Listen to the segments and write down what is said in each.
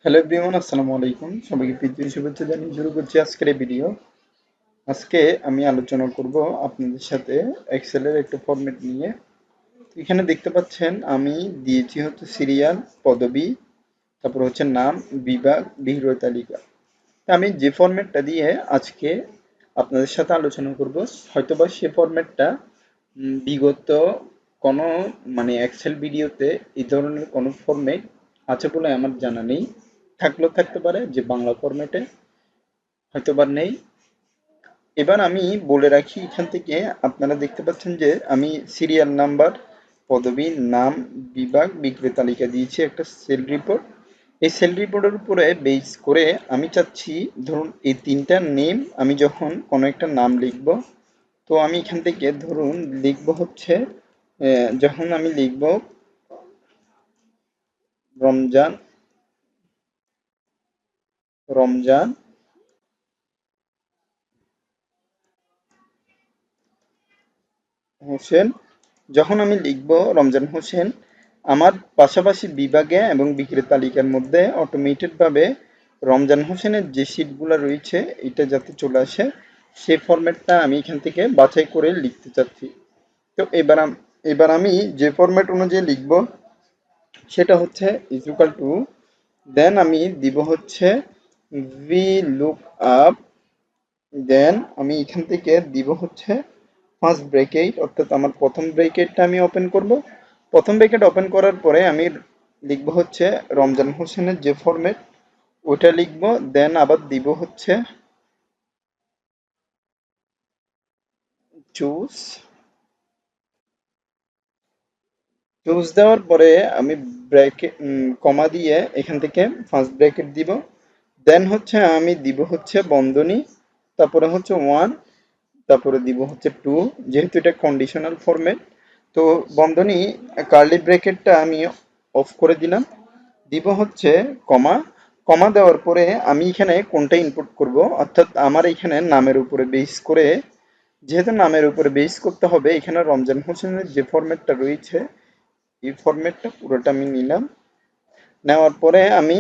Hello everyone, আসসালামু আলাইকুম। সবাইকে প্রীতি শুভেচ্ছা জানিয়ে শুরু করছি আজকের এই ভিডিও। আজকে আমি আলোচনা করব আপনাদের সাথে এক্সেলের একটা ফরম্যাট নিয়ে। এখানে দেখতে পাচ্ছেন আমি দিয়েছি হচ্ছে সিরিয়াল, পদবি, তারপর হচ্ছে নাম, বিভাগ, বিক্রয় তালিকা। তা আমি যে ফরম্যাটটা দিয়ে আজকে আপনাদের সাথে আলোচনা করব, হয়তোবা সে ফরম্যাটটা বিগত কোনো এক্সেল ভিডিওতে এই ধরনের কোনো ফরম্যাট আছে বলে আমার জানা নেই। থাকলেও থাকতে পারে যে বাংলা ফরম্যাটে, হয়তোবা নেই। এবার আমি বলে রাখি, এখান থেকে আপনারা দেখতে পাচ্ছেন যে আমি সিরিয়াল নাম্বার, পদবি, নাম, বিভাগ, বিক্রয় তালিকা দিয়েছি একটা সেল রিপোর্ট। এই সেল রিপোর্টের উপরে বেস করে আমি চাচ্ছি, ধরুন এই তিনটা নেম, আমি যখন কোনো একটা নাম লিখব, তো আমি এখান থেকে ধরুন লিখব হচ্ছে, যখন আমি লিখব রমজান, রমজান হোসেন, যখন আমি লিখব রমজান হোসেন, আমার পাশাপাশি বিভাগে এবং বিক্রয় তালিকার মধ্যে অটোমেটেড ভাবে রমজান হোসেনের যে শীটগুলো রয়েছে এটা যাতে চলে আসে, সেই ফরম্যাটটা আমি এখান থেকে বাছাই করে লিখতে চাচ্ছি। তো এবার আমি যে ফরম্যাট অনুযায়ী লিখব সেটা হচ্ছে ইকুয়াল টু, দেন আমি দিব হচ্ছে ভি লুক আপ, দেন আমি এখান থেকে দিব হচ্ছে ফার্স্ট ব্রেকেট, অর্থাৎ আমার প্রথম ব্রেকেটটা আমি ওপেন করব। প্রথম ব্রেকেট ওপেন করার পরে আমি লিখব হচ্ছে রমজান হোসেনের যে ফরম্যাট ওটা লিখব, দেন আবার দিব হচ্ছে চুজ। চুজ দেওয়ার পরে আমি ব্র্যাকেট কমা দিয়ে এখান থেকে ফার্স্ট ব্র্যাকেট দিব, দেন হচ্ছে আমি দিব হচ্ছে বন্ধনী, তারপরে হচ্ছে ওয়ান, তারপরে দিব হচ্ছে টু, যেহেতু এটা কন্ডিশনাল ফরম্যাট। তো বন্ধনী কার্লি ব্র্যাকেটটা আমি অফ করে দিলাম, দিব হচ্ছে কমা। কমা দেওয়ার পরে আমি এখানে কোনটা ইনপুট করব, অর্থাৎ আমার এখানে নামের উপরে বেস করে, যেহেতু নামের উপরে বেস করতে হবে, এখানে রমজান হোসেনের যে ফরম্যাটটা রয়েছে এই ফরম্যাটটা পুরোটা আমি নিলাম। নেওয়ার পরে আমি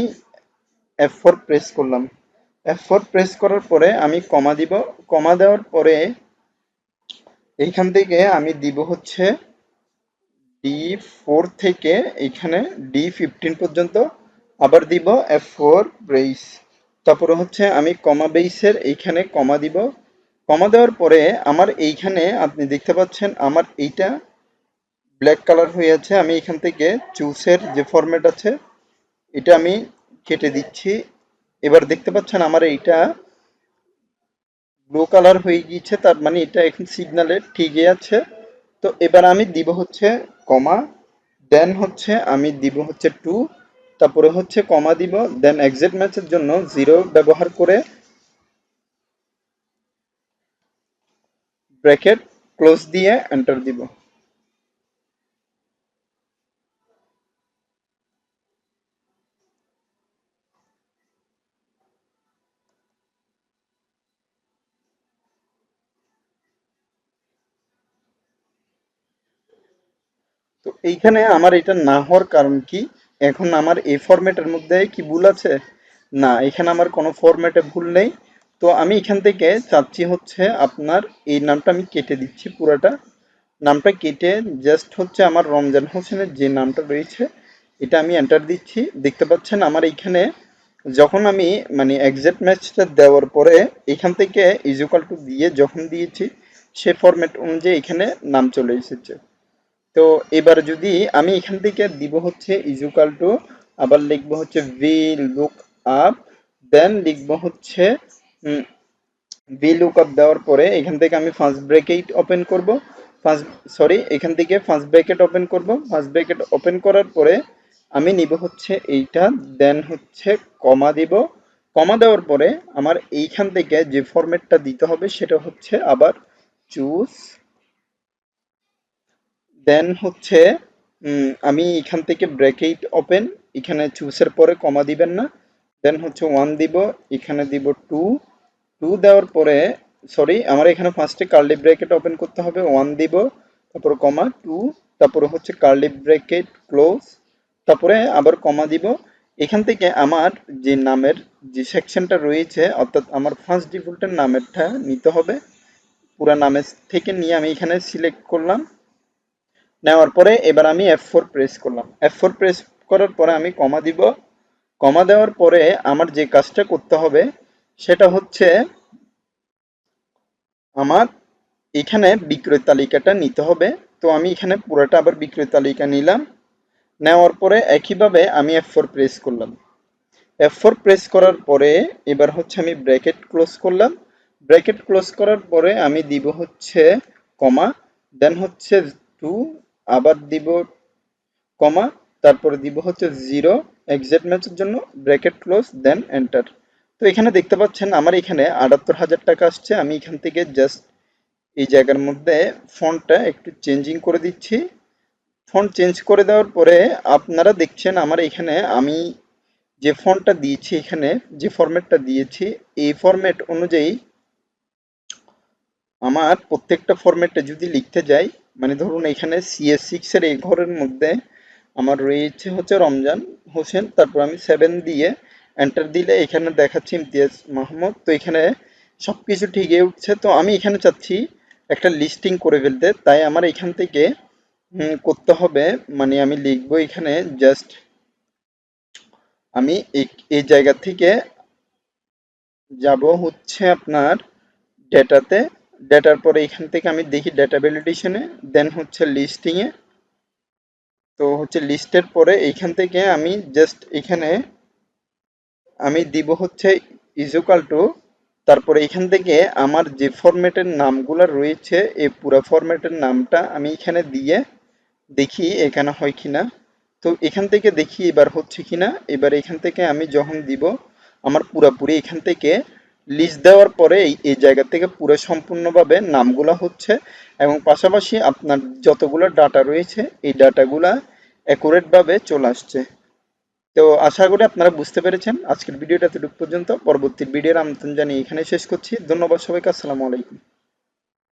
F4 প্রেস করলাম। F4 প্রেস করার পরে আমি কমা দিব। কমা দেওয়ার পরে এইখান থেকে আমি দিব হচ্ছে D4 থেকে এখানে D15 পর্যন্ত, আবার দিব F4 ব্রেস। তারপরে হচ্ছে আমি কমা বেসের এইখানে কমা দিব। কমা দেওয়ার পরে আমার এইখানে আপনি দেখতে পাচ্ছেন আমার এইটা ব্ল্যাক কালার হয়ে আছে। আমি এখান থেকে চুসের যে ফরম্যাট আছে এটা আমি কেটে দিচ্ছি। এবার দেখতে পাচ্ছেন আমার এইটা ব্লু কালার হয়ে গিয়েছে, তার মানে এটা এখন সিগনালে ঠিকই আছে। তো এবার আমি দিব হচ্ছে কমা, দেন হচ্ছে আমি দিব হচ্ছে টু, তারপরে হচ্ছে কমা দিব, দেন এক্সাক্ট ম্যাচের জন্য জিরো ব্যবহার করে ব্র্যাকেট ক্লোজ দিয়ে এন্টার দিব। তো এইখানে আমার এটা না হওয়ার কারণ কি, এখন আমার এই ফরম্যাটের মধ্যে কি ভুল আছে? না, এখানে আমার কোনো ফরম্যাটে ভুল নেই। তো আমি এখান থেকে চাচ্ছি হচ্ছে আপনার এই নামটা আমি কেটে দিচ্ছি পুরাটা। নামটা কেটে জাস্ট হচ্ছে আমার রমজান হোসেনের যে নামটা রয়েছে এটা আমি এন্টার দিচ্ছি। দেখতে পাচ্ছেন আমার এইখানে যখন আমি এক্সাক্ট ম্যাচটা দেওয়ার পরে এখান থেকে ইকুয়াল টু দিয়ে যখন দিয়েছি, সে ফরম্যাট অনুযায়ী এখানে নাম চলে এসেছে। তো এবার যদি আমি এখান থেকে দিব হচ্ছে ইকুয়াল টু, আবার লিখবো হচ্ছে ভি লুক আপ, দেন লিখবো হচ্ছে ভি লুক আপ দেওয়ার পরে এখান থেকে আমি ফার্স্ট ব্র্যাকেট ওপেন করব। ফার্স্ট এখান থেকে ফার্স্ট ব্র্যাকেট ওপেন করব। ফার্স্ট ব্র্যাকেট ওপেন করার পরে আমি নিব হচ্ছে এইটা, দেন হচ্ছে কমা দিব। কমা দেওয়ার পরে আমার এইখান থেকে যে ফরম্যাটটা দিতে হবে সেটা হচ্ছে আবার চুজ, দেন হচ্ছে আমি এখান থেকে ব্র্যাকেট ওপেন, এখানে চুজের পরে কমা দিবেন না, দেন হচ্ছে ওয়ান দিব, এখানে দিব টু। টু দেওয়ার পরে আমার এখানে ফার্স্টে কার্লি ব্র্যাকেট ওপেন করতে হবে, ওয়ান দিব, তারপর কমা টু, তারপরে হচ্ছে কার্লি ব্র্যাকেট ক্লোজ, তারপরে আবার কমা দিব। এখান থেকে আমার যে নামের যে সেকশনটা রয়েছে, অর্থাৎ আমার ফার্স্ট ডিফল্টের নামেরটা নিতে হবে। পুরা নামের থেকে নিয়ে আমি এখানে সিলেক্ট করলাম। নেওয়ার পরে এবার আমি F4 প্রেস করলাম। F4 প্রেস করার পরে আমি কমা দিব। কমা দেওয়ার পরে আমার যে কাজটা করতে হবে সেটা হচ্ছে আমার এখানে বিক্রয় তালিকাটা নিতে হবে। তো আমি এখানে পুরোটা আবার বিক্রয় তালিকা নিলাম। নেওয়ার পরে একইভাবে আমি F4 প্রেস করলাম। F4 প্রেস করার পরে এবার হচ্ছে আমি ব্র্যাকেট ক্লোজ করলাম। ব্র্যাকেট ক্লোজ করার পরে আমি দিব হচ্ছে কমা, দেন হচ্ছে 2, আবার দিব কমা, তারপরে দিব হচ্ছে 0 এক্সাক্ট ম্যাচের জন্য, ব্র্যাকেট ক্লোজ, দেন এন্টার। তো এখানে দেখতে পাচ্ছেন আমার এখানে ৭৮,০০০ টাকা আসছে। আমি এখান থেকে জাস্ট এই জায়গার মধ্যে ফন্টটা একটু চেঞ্জিং করে দিচ্ছি। ফন্ট চেঞ্জ করে দেওয়ার পরে আপনারা দেখছেন আমার এখানে আমি যে ফন্টটা দিয়েছি, এখানে যে ফরম্যাটটা দিয়েছি, এই ফরম্যাট অনুযায়ী আমার প্রত্যেকটা ফরম্যাটে যদি লিখতে যাই, মানে ধরুন এখানে CS6 এর এই ঘরের মধ্যে আমার রয়েছে হচ্ছে রমজান হোসেন, তারপর আমি 7 দিয়ে এন্টার দিলে এখানে দেখাচ্ছি ইমতিয়াজ মাহমুদ। তো এখানে সবকিছু ঠিকই উঠছে। তো আমি এখানে চাচ্ছি একটা লিস্টিং করে ফেলতে, তাই আমার এখান থেকে করতে হবে, মানে আমি লিখবো এখানে জাস্ট আমি এই জায়গা থেকে যাব হচ্ছে আপনার ডেটাতে। ডেটার পরে এখান থেকে আমি দেখি ডেটা ভ্যালিডেশনে, দেন হচ্ছে লিস্টিংয়ে। তো হচ্ছে লিস্টের পরে এইখান থেকে আমি জাস্ট এখানে আমি দিব হচ্ছে ইকুয়াল টু, তারপরে এখান থেকে আমার যে ফরম্যাটের নামগুলো রয়েছে এই পুরো ফরম্যাটের নামটা আমি এখানে দিয়ে দেখি এখানে হয় কিনা। তো এখান থেকে দেখি এবার হচ্ছে কিনা। এবার এখান থেকে আমি যখন দিব আমার পুরাপুরি এখান থেকে লিস্ট দেওয়ার পরে এই জায়গা থেকে পুরো সম্পূর্ণভাবে নামগুলা হচ্ছে, এবং পাশাপাশি আপনার যতগুলো ডাটা রয়েছে এই ডাটাগুলা অ্যাকুরেট ভাবে চলে আসছে। তো আশা করি আপনারা বুঝতে পেরেছেন। আজকের ভিডিওটা এতটুকু পর্যন্ত। পরবর্তী ভিডিওর আমন্ত্রণ জানিয়ে এখানে শেষ করছি। ধন্যবাদ সবাইকে। আসসালামু আলাইকুম।